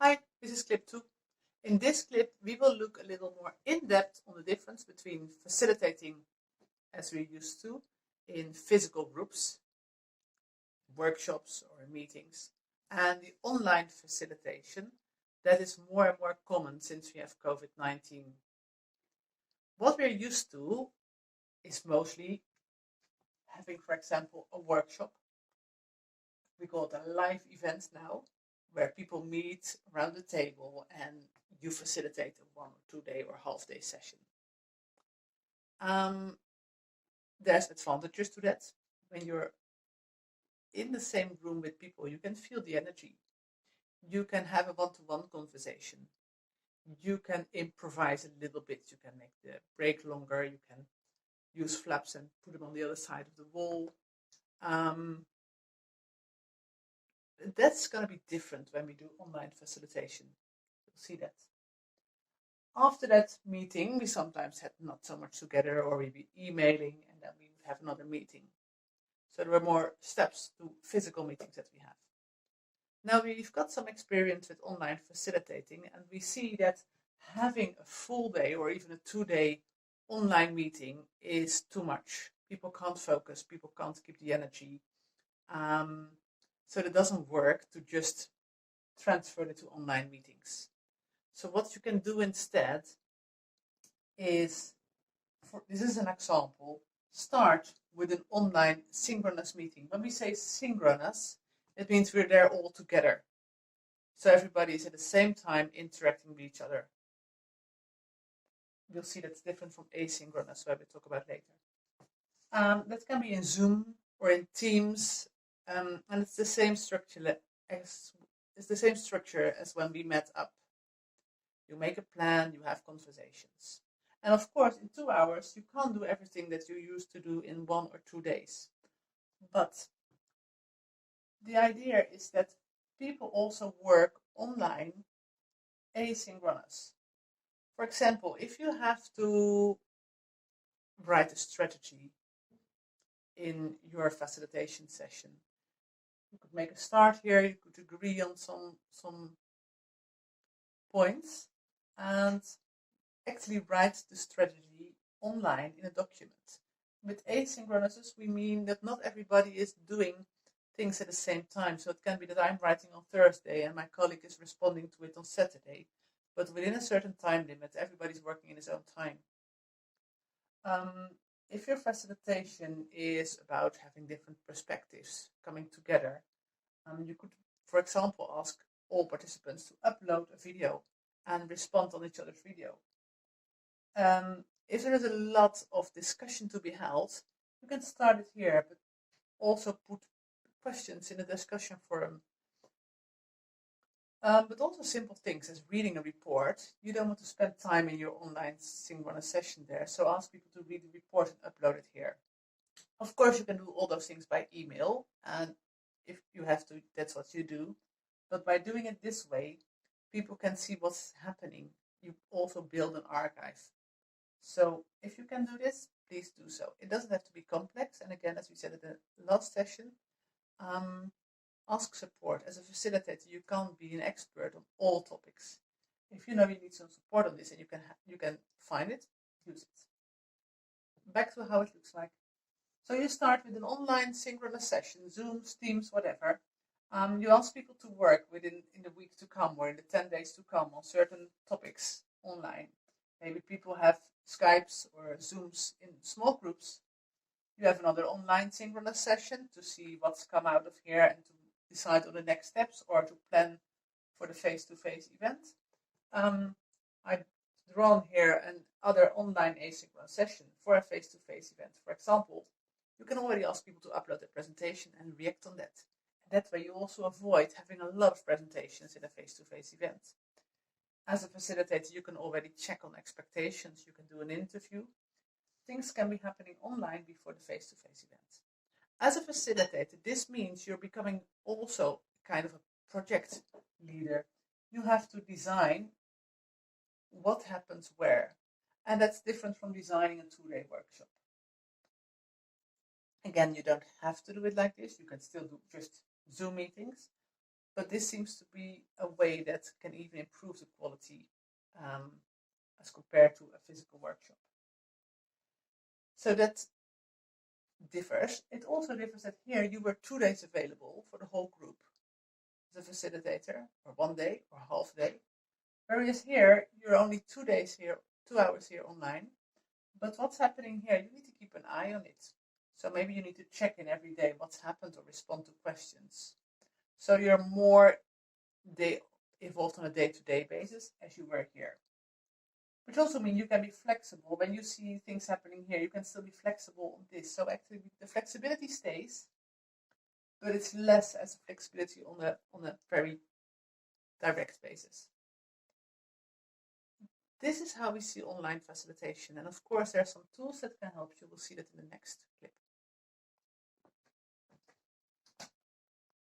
Hi, this is clip 2. In this clip, we will look a little more in depth on the difference between facilitating, as we're used to, in physical groups, workshops or meetings, and the online facilitation that is more and more common since we have COVID-19. What we're used to is mostly having, for example, a workshop. We call it a live event now, where people meet around the table and you facilitate a 1 or 2 day or half day session. There's advantages to that. When you're in the same room with people, you can feel the energy. You can have a one-to-one conversation. You can improvise a little bit. You can make the break longer. You can use flaps and put them on the other side of the wall. That's going to be different when we do online facilitation. You'll see that. After that meeting, we sometimes had not so much together, or we'd be emailing, and then we would have another meeting. So there were more steps to physical meetings that we have. Now we've got some experience with online facilitating, and we see that having a full day or even a 2-day online meeting is too much. People can't focus, people can't keep the energy. So it doesn't work to just transfer it to online meetings. So what you can do instead is, this is an example, start with an online synchronous meeting. When we say synchronous, it means we're there all together. So everybody is at the same time interacting with each other. You'll see that's different from asynchronous, where we'll talk about later. That can be in Zoom or in Teams, and it's the same structure as when we met up. You make a plan, you have conversations. And of course, in 2 hours, you can't do everything that you used to do in 1 or 2 days. But the idea is that people also work online asynchronous. For example, if you have to write a strategy in your facilitation session, you could make a start here, you could agree on some points, and actually write the strategy online in a document. With asynchronous, we mean that not everybody is doing things at the same time. So it can be that I'm writing on Thursday and my colleague is responding to it on Saturday. But within a certain time limit, everybody's working in his own time. If your facilitation is about having different perspectives coming together, you could, for example, ask all participants to upload a video and respond on each other's video. If there is a lot of discussion to be held, you can start it here, but also put questions in the discussion forum. But also simple things as reading a report. You don't want to spend time in your online synchronous session there, so ask people to read the report and upload it here. Of course, you can do all those things by email, and if you have to, that's what you do. But by doing it this way, people can see what's happening. You also build an archive. So if you can do this, please do so. It doesn't have to be complex. And again, as we said in the last session, ask support. As a facilitator, you can't be an expert on all topics. If you know you need some support on this and you can find it, use it. Back to how it looks like. So you start with an online synchronous session, Zoom, Teams, whatever. You ask people to work in the week to come or in the 10 days to come on certain topics online. Maybe people have Skypes or Zooms in small groups. You have another online synchronous session to see what's come out of here and to decide on the next steps or to plan for the face-to-face event. I've drawn here another online asynchronous session for a face-to-face event. For example, you can already ask people to upload a presentation and react on that. And that way you also avoid having a lot of presentations in a face-to-face event. As a facilitator, you can already check on expectations. You can do an interview. Things can be happening online before the face-to-face event. As a facilitator, this means you're becoming also kind of a project leader. You have to design what happens where. And that's different from designing a 2-day workshop. Again, you don't have to do it like this. You can still do just Zoom meetings. But this seems to be a way that can even improve the quality as compared to a physical workshop. So that differs. It also differs that here you were 2 days available for the whole group as a facilitator, or 1 day or half day. Whereas here you're only 2 days here, 2 hours here online. But what's happening here, you need to keep an eye on it. So maybe you need to check in every day what's happened or respond to questions. So you're more involved on a day-to-day basis as you were here. Which also means you can be flexible. When you see things happening here, you can still be flexible on this. So actually the flexibility stays, but it's less as flexibility on a very direct basis. This is how we see online facilitation. And of course, there are some tools that can help you. We'll see that in the next clip.